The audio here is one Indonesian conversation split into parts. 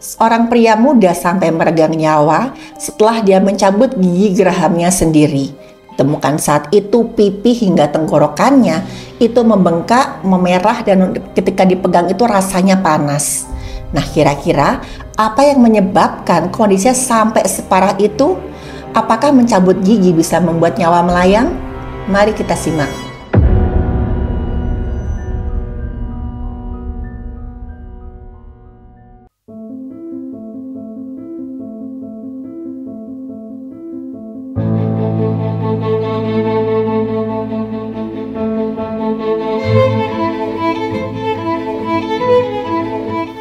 Seorang pria muda sampai meregang nyawa setelah dia mencabut gigi gerahamnya sendiri. Ditemukan saat itu pipi hingga tenggorokannya itu membengkak, memerah, dan ketika dipegang itu rasanya panas. Nah, kira-kira apa yang menyebabkan kondisinya sampai separah itu? Apakah mencabut gigi bisa membuat nyawa melayang? Mari kita simak.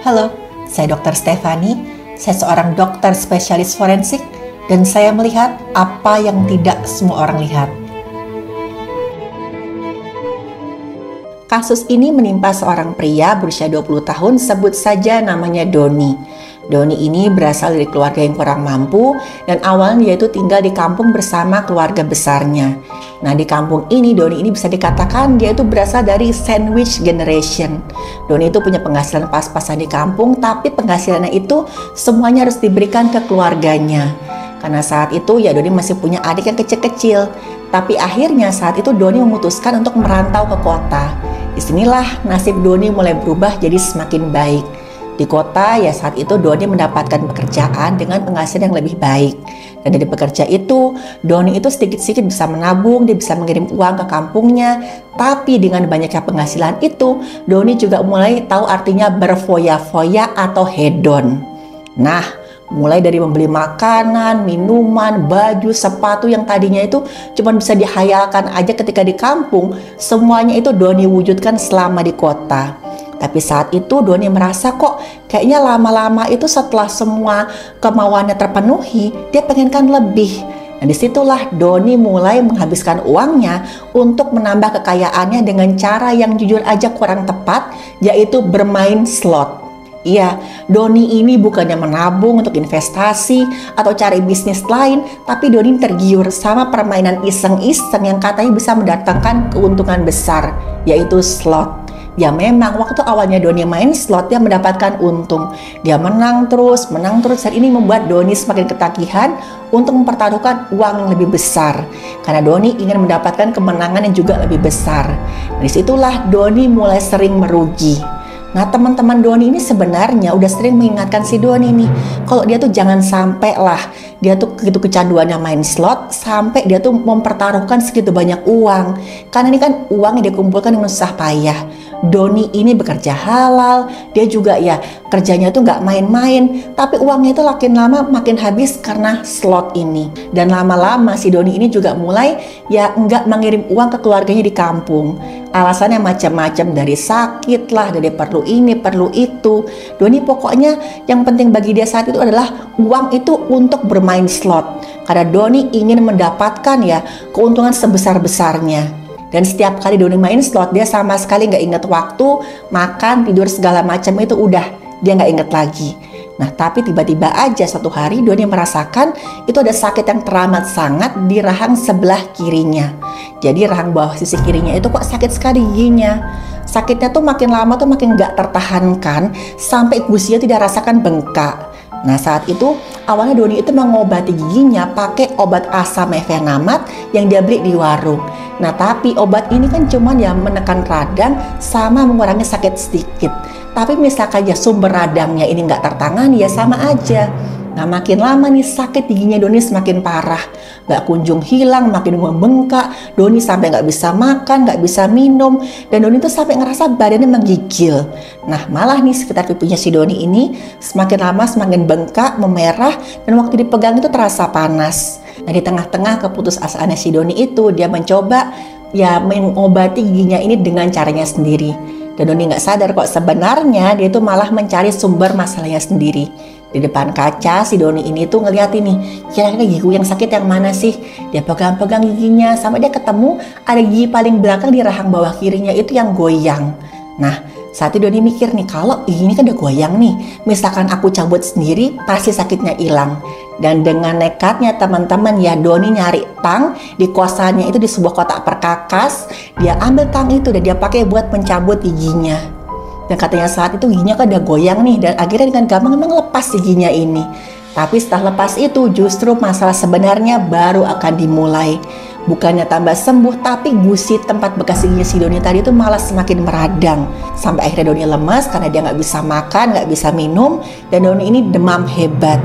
Halo, saya Dr. Stefani. Saya seorang dokter spesialis forensik dan saya melihat apa yang tidak semua orang lihat. Kasus ini menimpa seorang pria berusia 20 tahun, sebut saja namanya Doni. Doni ini berasal dari keluarga yang kurang mampu dan awalnya dia itu tinggal di kampung bersama keluarga besarnya. Nah, di kampung ini Doni ini bisa dikatakan dia itu berasal dari sandwich generation. Doni itu punya penghasilan pas-pasan di kampung, tapi penghasilannya itu semuanya harus diberikan ke keluarganya. Karena saat itu ya Doni masih punya adik yang kecil-kecil. Tapi akhirnya saat itu Doni memutuskan untuk merantau ke kota. Disinilah nasib Doni mulai berubah jadi semakin baik. Di kota ya saat itu Doni mendapatkan pekerjaan dengan penghasilan yang lebih baik. Dan dari pekerja itu Doni itu sedikit-sedikit bisa menabung, dia bisa mengirim uang ke kampungnya. Tapi dengan banyaknya penghasilan itu Doni juga mulai tahu artinya berfoya-foya atau hedon. Nah, mulai dari membeli makanan, minuman, baju, sepatu yang tadinya itu cuma bisa dihayalkan aja ketika di kampung, semuanya itu Doni wujudkan selama di kota. Tapi saat itu Doni merasa kok kayaknya lama-lama itu setelah semua kemauannya terpenuhi, dia pengenkan lebih. Nah, disitulah Doni mulai menghabiskan uangnya untuk menambah kekayaannya dengan cara yang jujur aja kurang tepat, yaitu bermain slot. Iya, Doni ini bukannya menabung untuk investasi atau cari bisnis lain, tapi Doni tergiur sama permainan iseng-iseng yang katanya bisa mendatangkan keuntungan besar, yaitu slot. Ya memang waktu awalnya Doni main slot dia mendapatkan untung. Dia menang terus, dan ini membuat Doni semakin ketagihan untuk mempertaruhkan uang yang lebih besar. Karena Doni ingin mendapatkan kemenangan yang juga lebih besar. Dari situlah Doni mulai sering merugi. Nah, teman-teman Doni ini sebenarnya udah sering mengingatkan si Doni nih, kalau dia tuh jangan sampai lah dia tuh begitu kecanduannya main slot sampai dia tuh mempertaruhkan segitu banyak uang. Karena ini kan uang yang dia kumpulkan dengan susah payah. Doni ini bekerja halal, dia juga ya kerjanya tuh nggak main-main, tapi uangnya itu makin lama makin habis karena slot ini. Dan lama-lama si Doni ini juga mulai ya nggak mengirim uang ke keluarganya di kampung. Alasannya macam-macam, dari sakit lah, dari perlu ini, perlu itu. Doni pokoknya yang penting bagi dia saat itu adalah uang itu untuk bermain slot. Karena Doni ingin mendapatkan ya keuntungan sebesar-besarnya. Dan setiap kali Doni main slot, dia sama sekali nggak inget waktu, makan, tidur, segala macam itu udah, dia nggak inget lagi. Nah, tapi tiba-tiba aja suatu hari Doni merasakan itu ada sakit yang teramat sangat di rahang sebelah kirinya. Jadi rahang bawah sisi kirinya itu kok sakit sekali giginya. Sakitnya tuh makin lama tuh makin nggak tertahankan sampai gusinya tidak rasakan bengkak. Nah, saat itu awalnya Doni itu mengobati giginya pakai obat asam mefenamat yang dia beli di warung. Nah, tapi obat ini kan cuman ya menekan radang sama mengurangi sakit sedikit. Tapi misalkan ya sumber radangnya ini nggak tertangani ya sama aja. Nah, makin lama nih sakit giginya Doni semakin parah, nggak kunjung hilang, makin membengkak. Doni sampai nggak bisa makan, nggak bisa minum, dan Doni tuh sampai ngerasa badannya menggigil. Nah, malah nih sekitar pipinya si Doni ini semakin lama semakin bengkak, memerah, dan waktu dipegang itu terasa panas. Nah, di tengah-tengah keputusasaannya si Doni itu, dia mencoba ya mengobati giginya ini dengan caranya sendiri. Dan Doni nggak sadar kok sebenarnya dia itu malah mencari sumber masalahnya sendiri. Di depan kaca si Doni ini tuh ngeliat ini, kira-kira gigiku yang sakit yang mana sih? Dia pegang-pegang giginya sampai dia ketemu ada gigi paling belakang di rahang bawah kirinya itu yang goyang. Nah, saat itu Doni mikir nih, kalau gigi ini kan udah goyang nih, misalkan aku cabut sendiri pasti sakitnya hilang. Dan dengan nekatnya teman-teman ya Doni nyari tang di kosannya itu di sebuah kotak perkakas. Dia ambil tang itu dan dia pakai buat mencabut giginya. Dan katanya saat itu giginya kan udah goyang nih, dan akhirnya dengan gampang memang lepas giginya ini. Tapi setelah lepas itu justru masalah sebenarnya baru akan dimulai. Bukannya tambah sembuh, tapi gusi tempat bekas giginya si Doni tadi itu malah semakin meradang. Sampai akhirnya Doni lemas karena dia nggak bisa makan, nggak bisa minum, dan Doni ini demam hebat.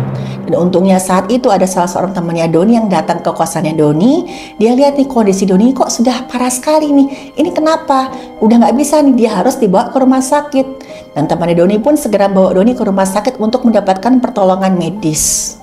Dan untungnya saat itu ada salah seorang temannya Doni yang datang ke kosannya Doni. Dia lihat nih kondisi Doni kok sudah parah sekali nih. Ini kenapa? Udah nggak bisa nih, dia harus dibawa ke rumah sakit. Dan temannya Doni pun segera bawa Doni ke rumah sakit untuk mendapatkan pertolongan medis.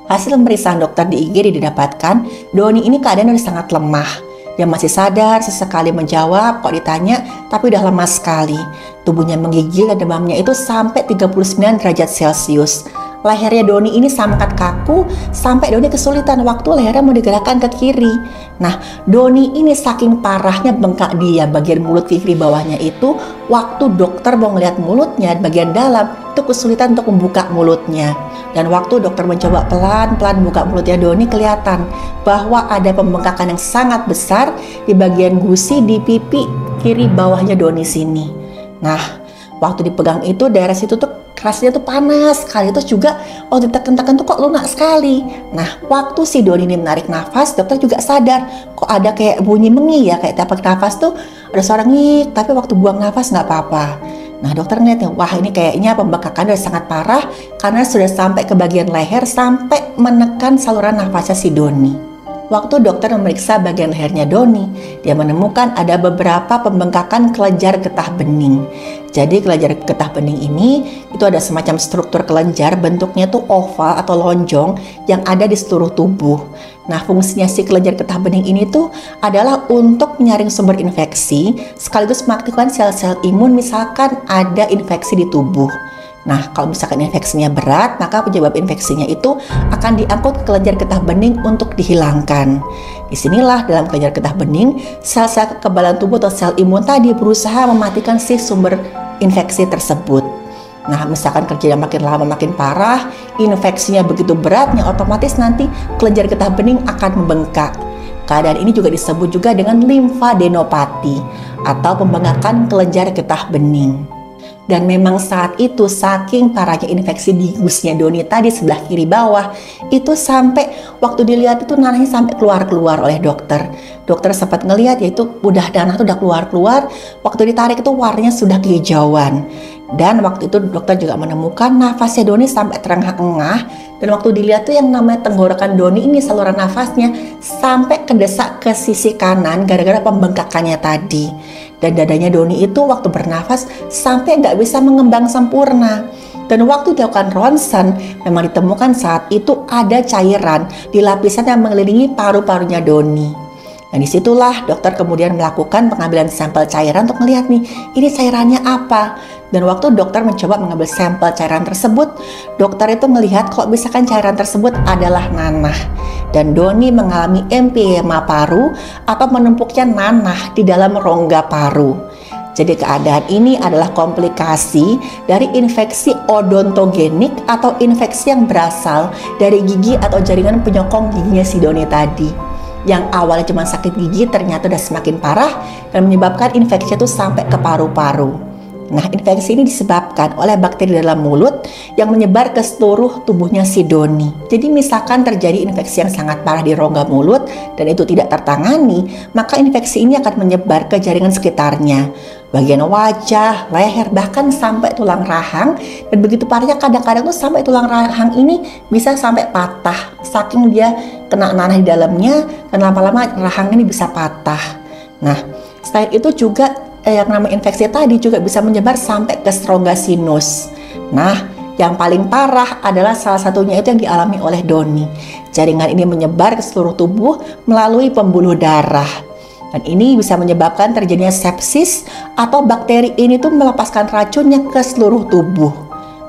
Hasil pemeriksaan dokter di IGD didapatkan, Doni ini keadaan udah sangat lemah. Dia masih sadar, sesekali menjawab, kok ditanya, tapi udah lemas sekali. Tubuhnya menggigil dan demamnya itu sampai 39 derajat Celcius. Lehernya Doni ini sangat kaku, sampai Doni kesulitan waktu lehernya mau digerakkan ke kiri. Nah, Doni ini saking parahnya bengkak dia bagian mulut kiri bawahnya itu, waktu dokter mau ngeliat mulutnya bagian dalam, itu kesulitan untuk membuka mulutnya. Dan waktu dokter mencoba pelan-pelan buka mulutnya Doni, kelihatan bahwa ada pembengkakan yang sangat besar di bagian gusi di pipi kiri bawahnya Doni sini. Nah, waktu dipegang itu daerah situ tuh rasanya tuh panas sekali, terus juga waktu ditekan-tekan tuh kok lunak sekali. Nah, waktu si Doni ini menarik nafas, dokter juga sadar kok ada kayak bunyi mengi ya, kayak tapak nafas tuh ada suara ngik, tapi waktu buang nafas nggak apa-apa. Nah, dokter ngeliat nih, wah ini kayaknya pembengkakan udah sangat parah karena sudah sampai ke bagian leher sampai menekan saluran nafasnya si Doni. Waktu dokter memeriksa bagian lehernya Doni, dia menemukan ada beberapa pembengkakan kelenjar getah bening. Jadi kelenjar getah bening ini itu ada semacam struktur kelenjar, bentuknya tuh oval atau lonjong yang ada di seluruh tubuh. Nah, fungsinya si kelenjar getah bening ini tuh adalah untuk menyaring sumber infeksi sekaligus mengaktifkan sel-sel imun misalkan ada infeksi di tubuh. Nah, kalau misalkan infeksinya berat, maka penyebab infeksinya itu akan diangkut ke kelenjar getah bening untuk dihilangkan. Disinilah dalam kelenjar getah bening, sel-sel kekebalan tubuh atau sel imun tadi berusaha mematikan si sumber infeksi tersebut. Nah, misalkan kerjanya makin lama makin parah, infeksinya begitu beratnya, otomatis nanti kelenjar getah bening akan membengkak. Keadaan ini juga disebut juga dengan limfadenopati atau pembengkakan kelenjar getah bening. Dan memang saat itu saking parahnya infeksi di gusnya Doni tadi sebelah kiri bawah, itu sampai waktu dilihat itu nanahnya sampai keluar-keluar oleh dokter. Dokter sempat ngelihat yaitu udah nanah itu udah keluar-keluar, waktu ditarik itu warnanya sudah kehijauan. Dan waktu itu dokter juga menemukan nafasnya Doni sampai terengah-engah, dan waktu dilihat tuh yang namanya tenggorokan Doni ini saluran nafasnya sampai kedesak ke sisi kanan gara-gara pembengkakannya tadi. Dan dadanya Doni itu waktu bernafas sampai nggak bisa mengembang sempurna. Dan waktu dilakukan ronsen memang ditemukan saat itu ada cairan di lapisan yang mengelilingi paru-parunya Doni. Dan disitulah dokter kemudian melakukan pengambilan sampel cairan untuk melihat nih, ini cairannya apa. Dan waktu dokter mencoba mengambil sampel cairan tersebut, dokter itu melihat kalau misalkan cairan tersebut adalah nanah. Dan Doni mengalami emphysema paru atau menumpuknya nanah di dalam rongga paru. Jadi keadaan ini adalah komplikasi dari infeksi odontogenik atau infeksi yang berasal dari gigi atau jaringan penyokong giginya si Doni tadi. Yang awalnya cuma sakit gigi ternyata udah semakin parah dan menyebabkan infeksi itu sampai ke paru-paru. Nah, infeksi ini disebabkan oleh bakteri dalam mulut yang menyebar ke seluruh tubuhnya si Doni. Jadi misalkan terjadi infeksi yang sangat parah di rongga mulut dan itu tidak tertangani, maka infeksi ini akan menyebar ke jaringan sekitarnya. Bagian wajah, leher, bahkan sampai tulang rahang. Dan begitu parahnya kadang-kadang tuh sampai tulang rahang ini bisa sampai patah. Saking dia kena nanah di dalamnya dan lama-lama rahang ini bisa patah. Nah, selain itu juga yang namanya infeksi tadi juga bisa menyebar sampai ke rongga sinus. Nah, yang paling parah adalah salah satunya itu yang dialami oleh Doni. Jaringan ini menyebar ke seluruh tubuh melalui pembuluh darah. Dan ini bisa menyebabkan terjadinya sepsis atau bakteri ini tuh melepaskan racunnya ke seluruh tubuh.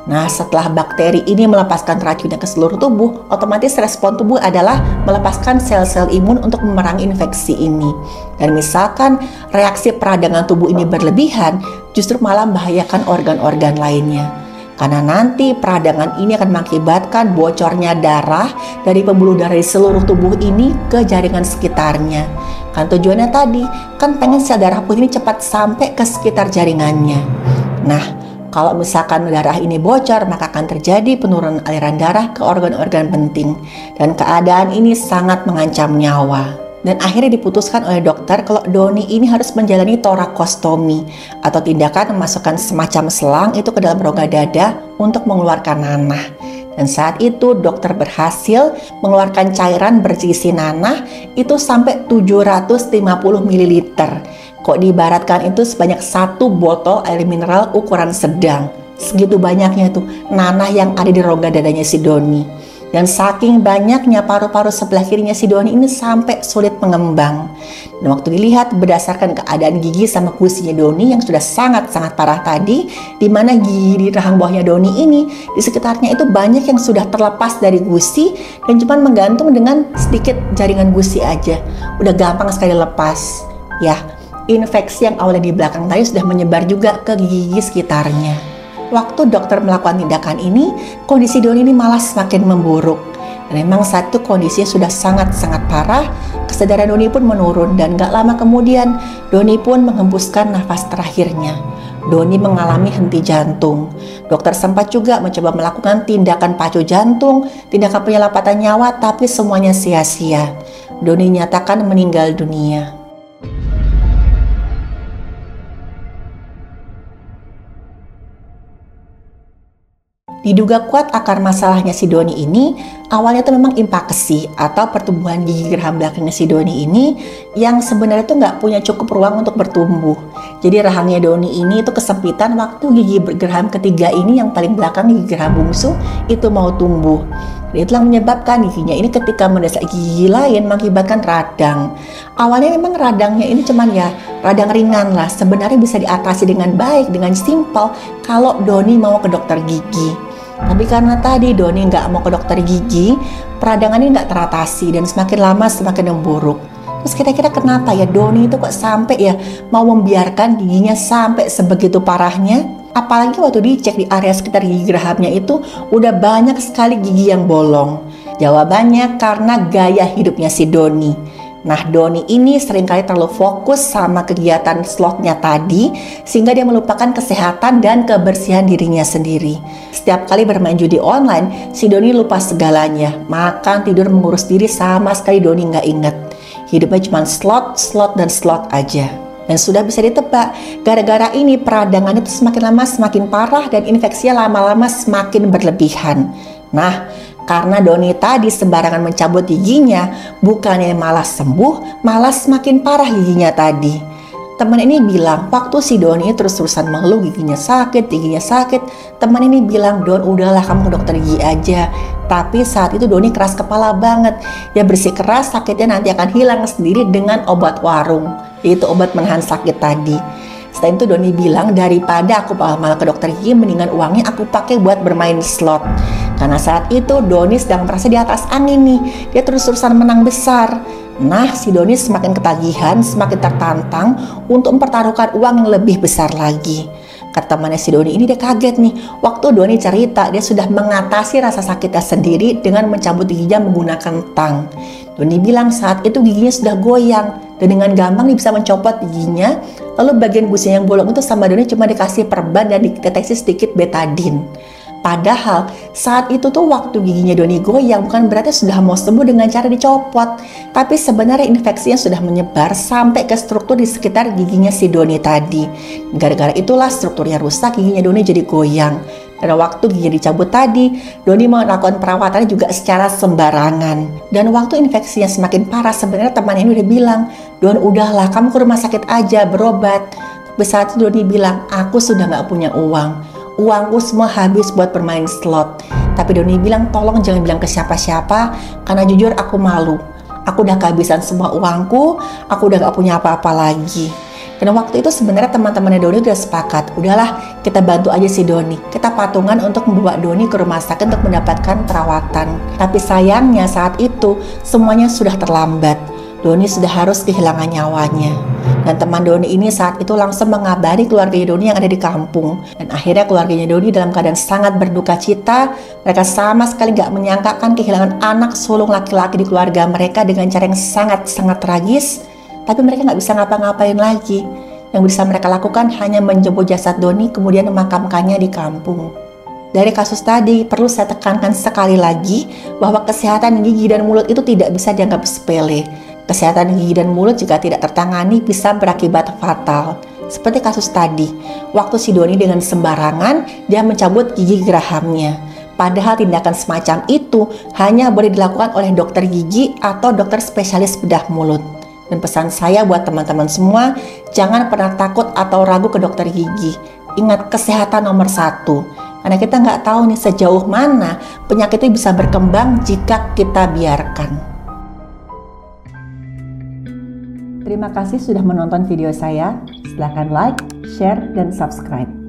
Nah, setelah bakteri ini melepaskan racunnya ke seluruh tubuh, otomatis respon tubuh adalah melepaskan sel-sel imun untuk memerangi infeksi ini. Dan misalkan reaksi peradangan tubuh ini berlebihan, justru malah membahayakan organ-organ lainnya. Karena nanti peradangan ini akan mengakibatkan bocornya darah dari pembuluh darah di seluruh tubuh ini ke jaringan sekitarnya. Kan tujuannya tadi kan pengen sel darah putih ini cepat sampai ke sekitar jaringannya. Nah, kalau misalkan darah ini bocor, maka akan terjadi penurunan aliran darah ke organ-organ penting. Dan keadaan ini sangat mengancam nyawa. Dan akhirnya diputuskan oleh dokter kalau Doni ini harus menjalani torakostomi atau tindakan memasukkan semacam selang itu ke dalam rongga dada untuk mengeluarkan nanah. Dan saat itu dokter berhasil mengeluarkan cairan berisi nanah itu sampai 750 ml. Kok diibaratkan itu sebanyak 1 botol air mineral ukuran sedang. Segitu banyaknya tuh nanah yang ada di rongga dadanya si Doni. Dan saking banyaknya paru-paru sebelah kirinya si Doni ini sampai sulit mengembang. Dan waktu dilihat berdasarkan keadaan gigi sama gusinya Doni yang sudah sangat-sangat parah tadi, di mana gigi di rahang bawahnya Doni ini di sekitarnya itu banyak yang sudah terlepas dari gusi dan cuma menggantung dengan sedikit jaringan gusi aja. Udah gampang sekali lepas. Ya, infeksi yang awalnya di belakang tadi sudah menyebar juga ke gigi sekitarnya. Waktu dokter melakukan tindakan ini, kondisi Doni ini malah semakin memburuk. Dan memang saat itu kondisinya sudah sangat-sangat parah, kesadaran Doni pun menurun dan gak lama kemudian Doni pun menghembuskan nafas terakhirnya. Doni mengalami henti jantung. Dokter sempat juga mencoba melakukan tindakan pacu jantung, tindakan penyelamatan nyawa, tapi semuanya sia-sia. Doni nyatakan meninggal dunia. Diduga kuat akar masalahnya si Doni ini awalnya tuh memang impaksi atau pertumbuhan gigi geraham belakangnya si Doni ini yang sebenarnya tuh nggak punya cukup ruang untuk bertumbuh. Jadi rahangnya Doni ini itu kesempitan waktu gigi geraham ketiga ini yang paling belakang gigi geraham bungsu itu mau tumbuh. Dan itulah menyebabkan giginya ini ketika mendesak gigi lain mengakibatkan radang. Awalnya memang radangnya ini cuman ya radang ringan lah, sebenarnya bisa diatasi dengan baik, dengan simpel kalau Doni mau ke dokter gigi. Tapi karena tadi Doni nggak mau ke dokter gigi, peradangan ini nggak teratasi dan semakin lama semakin memburuk. Terus kira-kira kenapa ya Doni itu kok sampai ya mau membiarkan giginya sampai sebegitu parahnya? Apalagi waktu dicek di area sekitar gigi gerahamnya itu udah banyak sekali gigi yang bolong. Jawabannya karena gaya hidupnya si Doni. Nah, Doni ini seringkali terlalu fokus sama kegiatan slotnya tadi sehingga dia melupakan kesehatan dan kebersihan dirinya sendiri. Setiap kali bermain judi online, si Doni lupa segalanya. Makan, tidur, mengurus diri sama sekali Doni nggak inget. Hidupnya cuma slot aja. Dan sudah bisa ditebak, gara-gara ini peradangannya itu semakin lama semakin parah dan infeksinya lama-lama semakin berlebihan. Nah, karena Doni tadi sembarangan mencabut giginya, bukannya malah sembuh, malah semakin parah giginya tadi. Teman ini bilang, waktu si Doni terus-terusan mengeluh giginya sakit, teman ini bilang, Don udahlah kamu ke dokter gigi aja. Tapi saat itu Doni keras kepala banget, ya bersikeras sakitnya nanti akan hilang sendiri dengan obat warung, yaitu obat menahan sakit tadi. Setelah itu Doni bilang daripada aku malah ke dokter gigi, mendingan uangnya aku pakai buat bermain slot. Karena saat itu Doni sedang merasa di atas angin nih, dia terus-terusan menang besar. Nah, si Doni semakin ketagihan, semakin tertantang untuk mempertaruhkan uang yang lebih besar lagi. Kata temannya si Doni ini dia kaget nih, waktu Doni cerita dia sudah mengatasi rasa sakitnya sendiri dengan mencabut giginya menggunakan tang. Doni bilang saat itu giginya sudah goyang dan dengan gampang dia bisa mencopot giginya. Lalu bagian gusinya yang bolong itu sama Doni cuma dikasih perban dan dideteksi sedikit betadine. Padahal saat itu tuh waktu giginya Doni goyang bukan berarti sudah mau sembuh dengan cara dicopot, tapi sebenarnya infeksinya sudah menyebar sampai ke struktur di sekitar giginya si Doni tadi. Gara-gara itulah strukturnya rusak, giginya Doni jadi goyang. Dan waktu giginya dicabut tadi, Doni melakukan perawatannya juga secara sembarangan. Dan waktu infeksinya semakin parah, sebenarnya temannya ini udah bilang, Don udahlah kamu ke rumah sakit aja berobat. Tapi saat itu Doni bilang, aku sudah gak punya uang. Uangku semua habis buat bermain slot. Tapi Doni bilang tolong jangan bilang ke siapa-siapa, karena jujur aku malu. Aku udah kehabisan semua uangku, aku udah gak punya apa-apa lagi. Karena waktu itu sebenarnya teman-temannya Doni udah sepakat, udahlah kita bantu aja si Doni. Kita patungan untuk membawa Doni ke rumah sakit untuk mendapatkan perawatan. Tapi sayangnya saat itu semuanya sudah terlambat. Doni sudah harus kehilangan nyawanya. Dan teman Doni ini saat itu langsung mengabari keluarganya Doni yang ada di kampung. Dan akhirnya keluarganya Doni dalam keadaan sangat berduka cita. Mereka sama sekali gak menyangkakan kehilangan anak sulung laki-laki di keluarga mereka dengan cara yang sangat-sangat tragis. Tapi mereka gak bisa ngapa-ngapain lagi. Yang bisa mereka lakukan hanya menjemput jasad Doni kemudian memakamkannya di kampung. Dari kasus tadi, perlu saya tekankan sekali lagi bahwa kesehatan gigi dan mulut itu tidak bisa dianggap sepele. Kesehatan gigi dan mulut jika tidak tertangani bisa berakibat fatal. Seperti kasus tadi, waktu si Doni dengan sembarangan dia mencabut gigi gerahamnya. Padahal tindakan semacam itu hanya boleh dilakukan oleh dokter gigi atau dokter spesialis bedah mulut. Dan pesan saya buat teman-teman semua, jangan pernah takut atau ragu ke dokter gigi. Ingat, kesehatan nomor 1. Karena kita nggak tahu nih sejauh mana penyakit itu bisa berkembang jika kita biarkan. Terima kasih sudah menonton video saya. Silahkan like, share, dan subscribe.